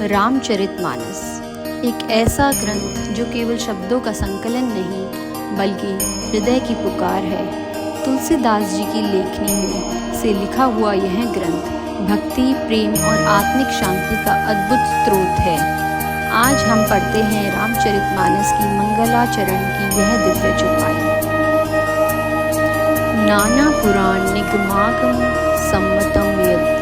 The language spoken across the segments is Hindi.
रामचरितमानस एक ऐसा ग्रंथ जो केवल शब्दों का संकलन नहीं बल्कि हृदय की पुकार है। तुलसीदास जी की लेखनी में से लिखा हुआ यह ग्रंथ भक्ति, प्रेम और आत्मिक शांति का अद्भुत स्रोत है। आज हम पढ़ते हैं रामचरितमानस की मंगलाचरण की यह दिव्य चौपाई। नाना पुराण निगमागम सम्मतम यत्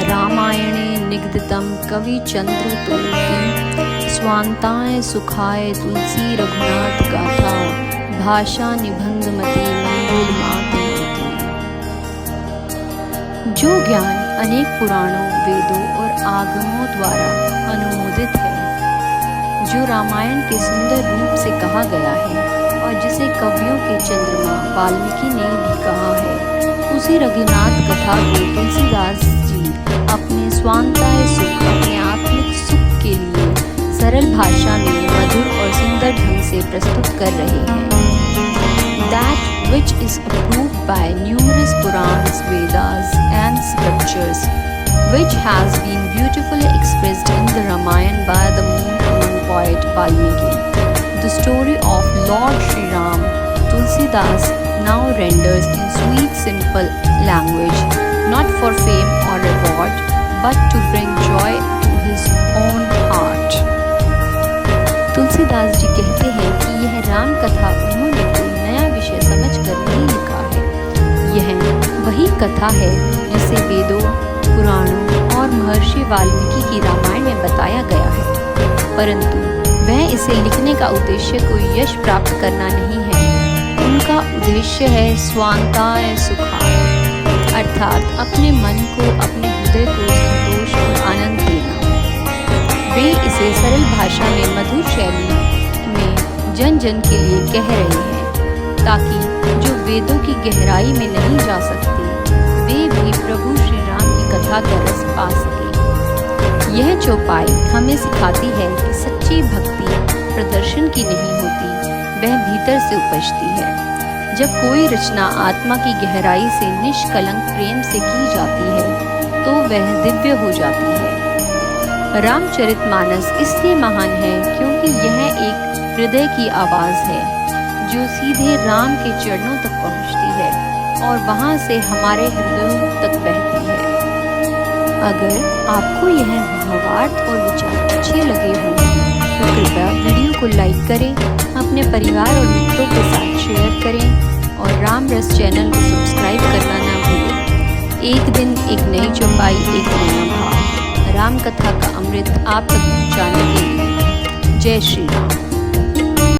रामायणे निगदितं कवि चंद्र तुलसी स्वांताय सुखाय तुलसी रघुनाथ गाथा भाषा निबंधमती मंगलमात। जो ज्ञान अनेक पुराणों, वेदों और आगमों द्वारा अनुमोदित है, जो रामायण के सुंदर रूप से कहा गया है और जिसे कवियों के चंद्रमा वाल्मीकि ने भी कहा है, उसी रघुनाथ कथा को तुलसीदास जी अपने स्वांताय सुख, अपने आत्मिक सुख के लिए सरल भाषा में मधुर और सुंदर ढंग से प्रस्तुत कर रहे हैं। That which is approved by numerous Purans, Vedas and scriptures, which has been beautifully expressed in the Ramayana by the moon poet Valmiki. The story of Lord Shri Ram, Tulsidas now renders in sweet, simple language, not for fame or reward, but to bring joy to his own heart. Tulsidas ji कहते हैं कि यह राम कथा उन्होंने कोई नया विषय समझकर नहीं लिखा है। यह वही कथा है जिसे वेदों, पुराणों और महर्षि वाल्मीकि की रामायण में बताया गया है, परंतु वह इसे लिखने का उद्देश्य कोई यश प्राप्त करना नहीं है। उनका उद्देश्य है स्वांताय सुखाय, अर्थात अपने मन को, अपने हृदय को संतोष और आनंद देना। वे इसे सरल भाषा में मधुर शैली में जन जन के लिए कह रहे हैं, ताकि जो वेदों की गहराई में नहीं जा सकते, वे भी प्रभु श्री राम की कथा का रस पा सके। यह चौपाई हमें सिखाती है कि सच्ची भक्ति प्रदर्शन की नहीं होती, वह भीतर से उपजती है। जब कोई रचना आत्मा की गहराई से निष्कलंक प्रेम से की जाती है, तो वह दिव्य हो जाती है। रामचरितमानस इसलिए महान है क्योंकि यह एक हृदय की आवाज़ है, जो सीधे राम के चरणों तक पहुंचती है और वहां से हमारे हृदयों तक बहती है। अगर आपको यह भावार्थ और विचार अच्छे लगे हों तो कृपया वीडियो को लाइक करें, अपने परिवार और मित्रों के साथ शेयर करें और राम रस चैनल को सब्सक्राइब करना ना भूलें। एक दिन एक नई चौपाई, एक नया भाव, राम कथा का अमृत आप तक पहुँचाने के लिए। जय श्री राम।